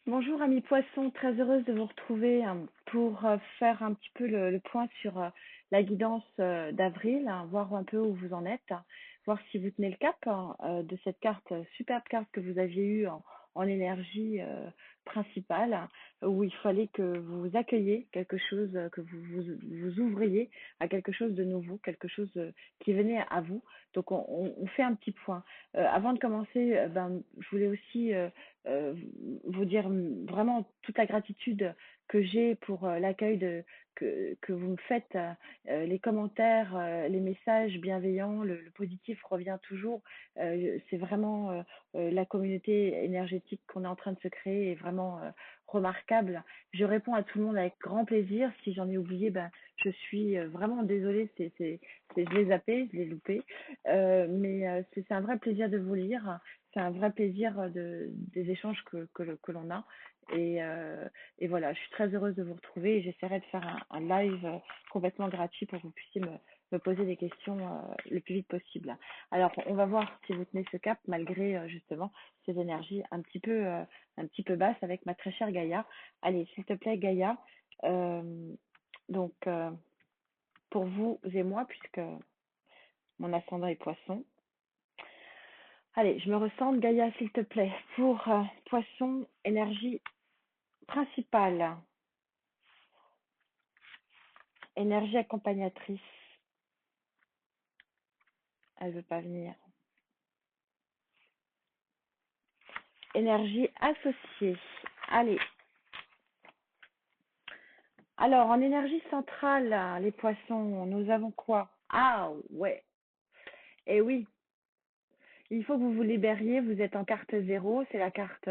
Bonjour amis poissons, très heureuse de vous retrouver pour faire un petit peu le point sur la guidance d'avril, voir un peu où vous en êtes, voir si vous tenez le cap de cette carte, superbe carte que vous aviez eue en énergie principale, où il fallait que vous accueilliez quelque chose, que vous ouvriez à quelque chose de nouveau, quelque chose qui venait à vous. Donc on fait un petit point. Avant de commencer, je voulais aussi euh, vous dire vraiment toute la gratitude que j'ai pour l'accueil que vous me faites, les commentaires, les messages bienveillants, le positif revient toujours. C'est vraiment la communauté énergétique qu'on est en train de se créer est vraiment remarquable. Je réponds à tout le monde avec grand plaisir. Si j'en ai oublié, je suis vraiment désolée. Je l'ai zappé, je l'ai loupé. Mais c'est un vrai plaisir de vous lire. C'est un vrai plaisir des échanges que l'on a. Et voilà, je suis très heureuse de vous retrouver et j'essaierai de faire un live complètement gratuit pour que vous puissiez me poser des questions le plus vite possible. Alors, on va voir si vous tenez ce cap malgré justement ces énergies un petit peu basses avec ma très chère Gaïa. Allez, s'il te plaît, Gaïa. Euh, donc, pour vous et moi, puisque mon ascendant est poisson. Allez, je me ressens, Gaïa, s'il te plaît, pour poisson, énergie principale, énergie accompagnatrice. Elle veut pas venir. Énergie associée. Allez. Alors, en énergie centrale, les poissons, nous avons quoi? Ah, ouais. Eh oui, il faut que vous vous libériez. Vous êtes en carte zéro. C'est la carte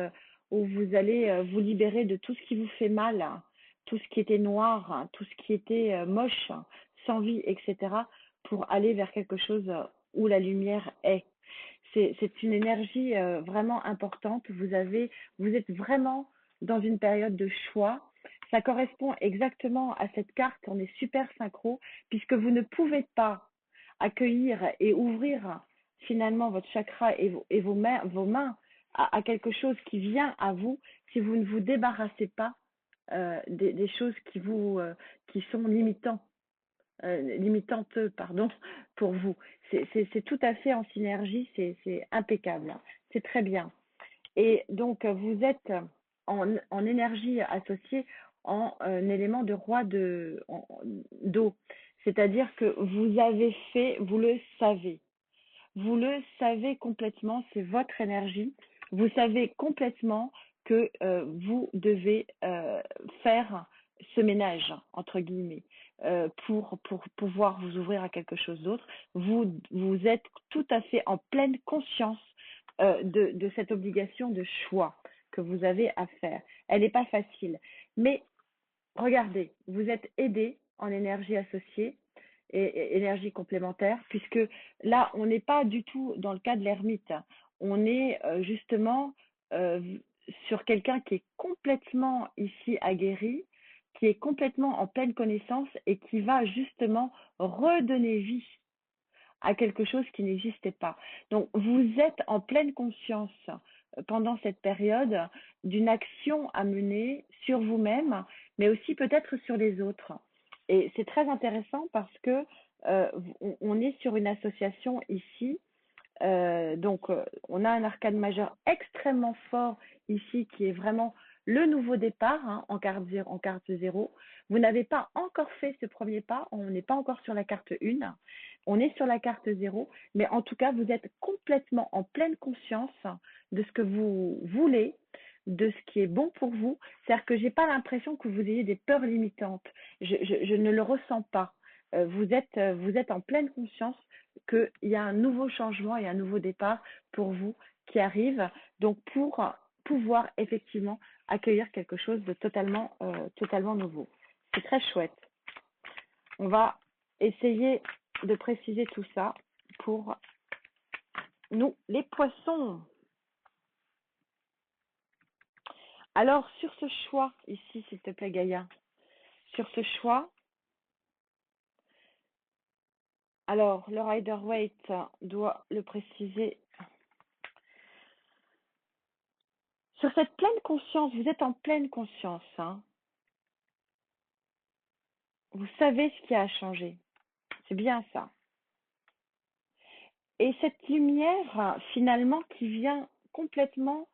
où vous allez vous libérer de tout ce qui vous fait mal, tout ce qui était noir, tout ce qui était moche, sans vie, etc., pour aller vers quelque chose où la lumière est. C'est une énergie vraiment importante. Vous êtes vraiment dans une période de choix. Ça correspond exactement à cette carte. On est super synchro puisque vous ne pouvez pas accueillir et ouvrir finalement votre chakra et vos mains à quelque chose qui vient à vous si vous ne vous débarrassez pas des choses qui sont limitantes, pardon, pour vous. C'est tout à fait en synergie, c'est impeccable, c'est très bien. Et donc, vous êtes en énergie associée en élément de roi d'eau. C'est-à-dire que vous le savez complètement, c'est votre énergie. Vous savez complètement que vous devez faire ce ménage, entre guillemets, pour pouvoir vous ouvrir à quelque chose d'autre. Vous êtes tout à fait en pleine conscience de cette obligation de choix que vous avez à faire. Elle n'est pas facile. Mais regardez, vous êtes aidé en énergie associée et énergie complémentaire, puisque là, on n'est pas du tout dans le cas de l'ermite. On est justement euh, sur quelqu'un qui est complètement ici aguerri, qui est complètement en pleine connaissance et qui va justement redonner vie à quelque chose qui n'existait pas. Donc, vous êtes en pleine conscience pendant cette période d'une action à mener sur vous-même, mais aussi peut-être sur les autres. Et c'est très intéressant parce que on est sur une association ici. On a un arcane majeur extrêmement fort ici qui est vraiment le nouveau départ en carte 0. Vous n'avez pas encore fait ce premier pas, on n'est pas encore sur la carte 1, on est sur la carte 0, mais en tout cas, vous êtes complètement en pleine conscience de ce que vous voulez, de ce qui est bon pour vous. C'est-à-dire que j'ai pas l'impression que vous ayez des peurs limitantes. Je ne le ressens pas. Vous êtes en pleine conscience qu'il y a un nouveau changement et un nouveau départ pour vous qui arrive. Donc, pour pouvoir effectivement accueillir quelque chose de totalement nouveau. C'est très chouette. On va essayer de préciser tout ça pour nous, les poissons. Alors, sur ce choix, ici, s'il te plaît, Gaïa, sur ce choix, alors, le Rider-Waite doit le préciser. Sur cette pleine conscience, vous êtes en pleine conscience, hein. Vous savez ce qui a changé. C'est bien ça. Et cette lumière, finalement, qui vient complètement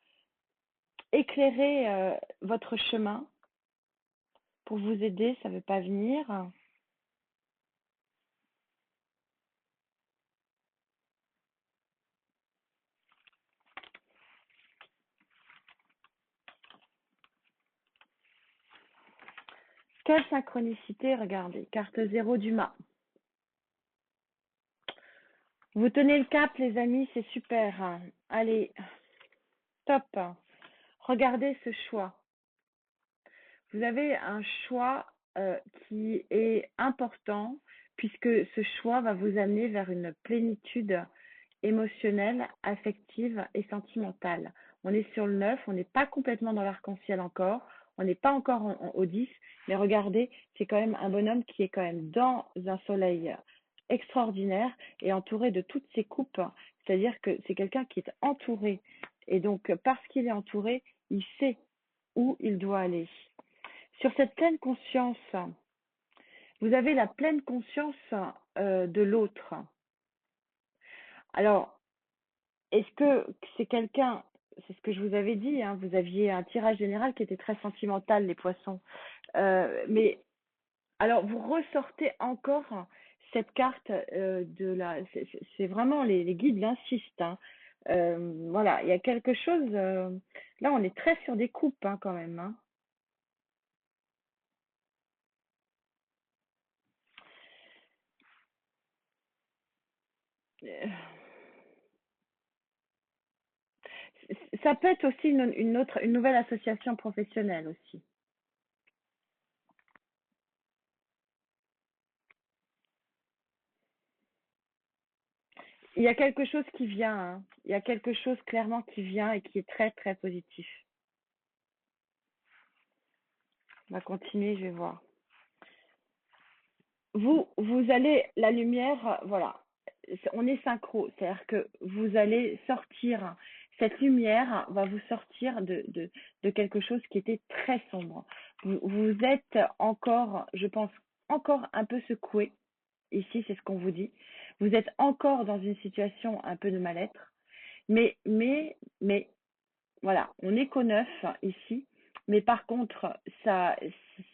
éclairer votre chemin pour vous aider, ça ne veut pas venir. Quelle synchronicité, regardez. Carte 0 du mât. Vous tenez le cap, les amis, c'est super. Allez, top. Regardez ce choix. Vous avez un choix qui est important puisque ce choix va vous amener vers une plénitude émotionnelle, affective et sentimentale. On est sur le 9, on n'est pas complètement dans l'arc-en-ciel encore, on n'est pas encore au 10, mais regardez, c'est quand même un bonhomme qui est quand même dans un soleil extraordinaire et entouré de toutes ses coupes, c'est-à-dire que c'est quelqu'un qui est entouré et donc parce qu'il est entouré, il sait où il doit aller. Sur cette pleine conscience, vous avez la pleine conscience de l'autre. Alors, est-ce que c'est quelqu'un, c'est ce que je vous avais dit, hein, vous aviez un tirage général qui était très sentimental, les poissons. Mais alors, vous ressortez encore cette carte de la. C'est vraiment les guides l'insistent. Hein. Voilà, il y a quelque chose. Là, on est très sur des coupes hein, quand même. Hein. Euh, Ça peut être aussi une nouvelle association professionnelle aussi. Il y a quelque chose qui vient, hein. Il y a quelque chose clairement qui vient et qui est très très positif. On va continuer, je vais voir. Vous allez, la lumière, voilà, on est synchro, c'est-à-dire que vous allez sortir, cette lumière va vous sortir de quelque chose qui était très sombre. Vous êtes encore, je pense, encore un peu secoué. Ici, c'est ce qu'on vous dit. Vous êtes encore dans une situation un peu de mal-être, mais voilà, on n'est qu'au 9 ici, mais par contre, ça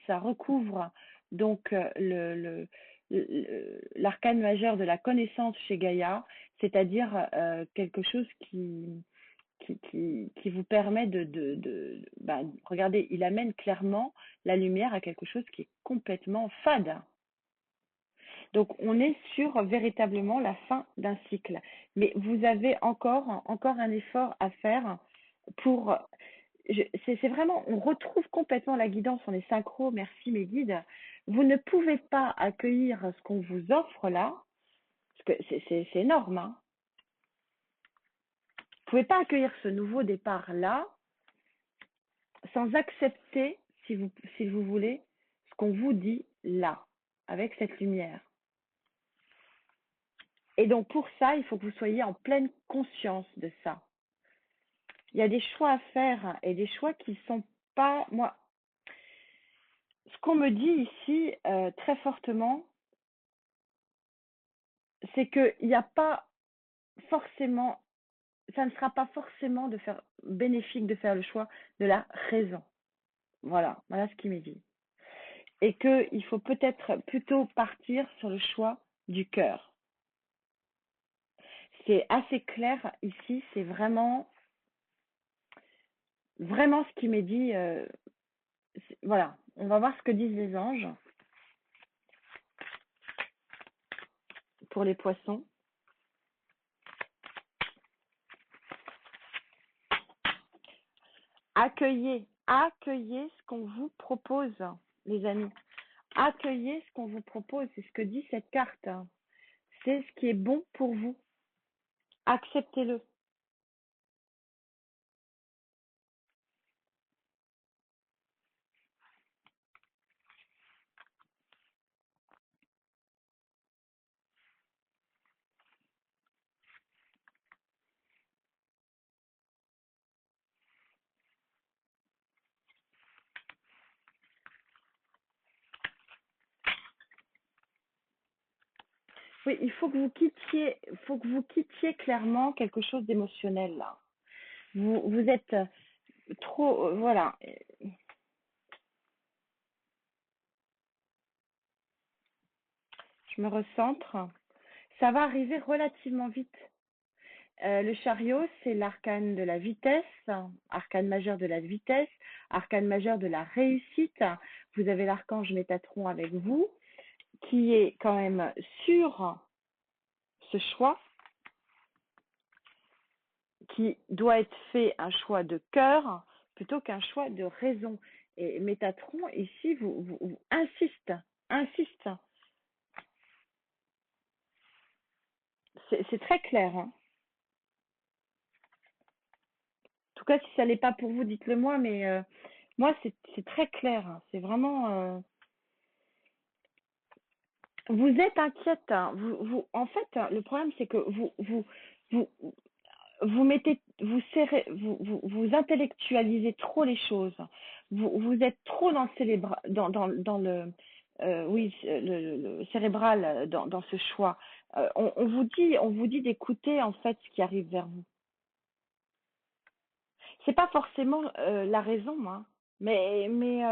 recouvre donc l'arcane majeur de la connaissance chez Gaïa, c'est-à-dire quelque chose qui vous permet regardez, il amène clairement la lumière à quelque chose qui est complètement fade. Donc, on est sur véritablement la fin d'un cycle. Mais vous avez encore un effort à faire pour. C'est vraiment, on retrouve complètement la guidance, on est synchro, merci mes guides. Vous ne pouvez pas accueillir ce qu'on vous offre là, parce que c'est énorme. Hein. Vous ne pouvez pas accueillir ce nouveau départ là sans accepter, si vous voulez, ce qu'on vous dit là, avec cette lumière. Et donc pour ça, il faut que vous soyez en pleine conscience de ça. Il y a des choix à faire et des choix qui ne sont pas, moi, ce qu'on me dit ici très fortement, c'est qu'il n'y a pas forcément, ça ne sera pas forcément bénéfique de faire le choix de la raison. Voilà ce qu'il me dit. Et qu'il faut peut-être plutôt partir sur le choix du cœur. C'est assez clair ici, c'est vraiment ce qui m'est dit. Voilà, on va voir ce que disent les anges pour les poissons. Accueillez ce qu'on vous propose, les amis. Accueillez ce qu'on vous propose, c'est ce que dit cette carte. C'est ce qui est bon pour vous. Acceptez-le. Oui, faut que vous quittiez clairement quelque chose d'émotionnel là. Vous êtes trop, voilà. Je me recentre. Ça va arriver relativement vite. Le chariot, c'est l'arcane de la vitesse, arcane majeur de la vitesse, arcane majeur de la réussite. Vous avez l'archange Métatron avec vous, qui est quand même sur ce choix, qui doit être fait un choix de cœur plutôt qu'un choix de raison. Et Métatron, ici, vous insiste. C'est très clair, hein. En tout cas, si ça l'est pas pour vous, dites-le moi, mais moi, c'est très clair, hein. C'est vraiment. Vous êtes inquiète, hein. En fait, le problème, c'est que vous, vous mettez, vous serrez, vous intellectualisez trop les choses. Vous êtes trop dans le dans le, oui, le cérébral dans ce choix. On vous dit d'écouter en fait ce qui arrive vers vous. C'est pas forcément la raison, hein, mais mais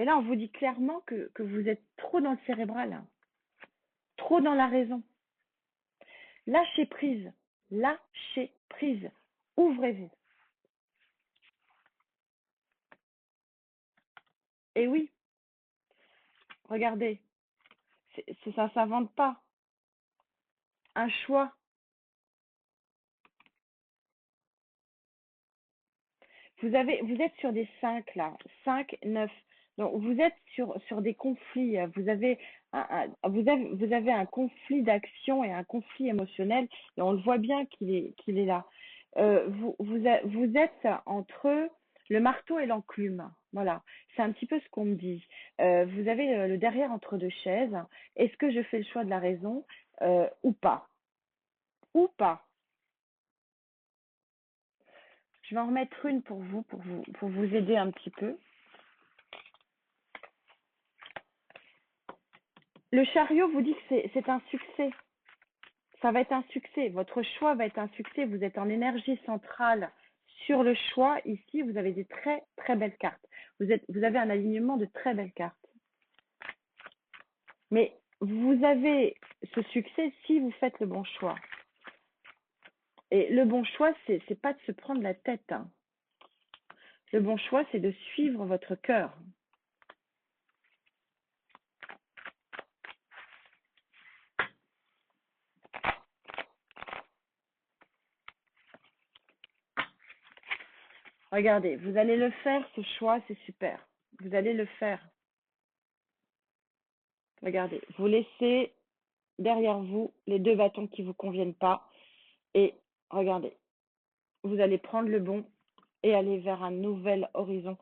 là on vous dit clairement que vous êtes trop dans le cérébral, hein, trop dans la raison. Lâchez prise, lâchez prise, ouvrez-vous. Et oui, regardez, ça s'invente pas. Un choix. Vous êtes sur des 5 là, 5, 9. Donc vous êtes sur des conflits. Vous avez un conflit d'action et un conflit émotionnel, et on le voit bien qu'il est là. Vous êtes entre le marteau et l'enclume. Voilà, c'est un petit peu ce qu'on me dit. Vous avez le derrière entre deux chaises. Est-ce que je fais le choix de la raison ou pas? Ou pas? Je vais en remettre une pour vous aider un petit peu. Le chariot vous dit que c'est un succès. Ça va être un succès. Votre choix va être un succès. Vous êtes en énergie centrale sur le choix. Ici, vous avez des très, très belles cartes. Vous avez un alignement de très belles cartes. Mais vous avez ce succès si vous faites le bon choix. Et le bon choix, c'est pas de se prendre la tête, hein. Le bon choix, c'est de suivre votre cœur. Regardez, vous allez le faire, ce choix, c'est super. Vous allez le faire. Regardez, vous laissez derrière vous les deux bâtons qui ne vous conviennent pas et regardez, vous allez prendre le bon et aller vers un nouvel horizon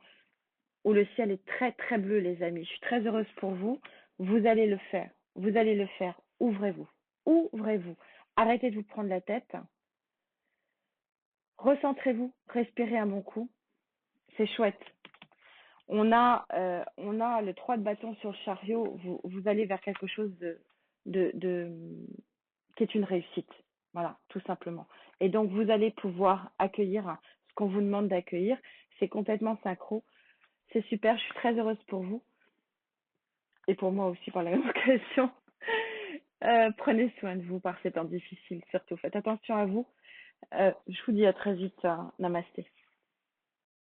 où le ciel est très très bleu, les amis. Je suis très heureuse pour vous. Vous allez le faire. Vous allez le faire. Ouvrez-vous. Ouvrez-vous. Arrêtez de vous prendre la tête. Recentrez-vous. Respirez un bon coup. C'est chouette. On a le 3 de bâton sur le chariot. Vous allez vers quelque chose de qui est une réussite. Voilà, tout simplement. Et donc, vous allez pouvoir accueillir ce qu'on vous demande d'accueillir. C'est complètement synchro. C'est super. Je suis très heureuse pour vous. Et pour moi aussi, par la même occasion. Prenez soin de vous par ces temps difficiles, surtout. Faites attention à vous. Je vous dis à très vite. Namasté.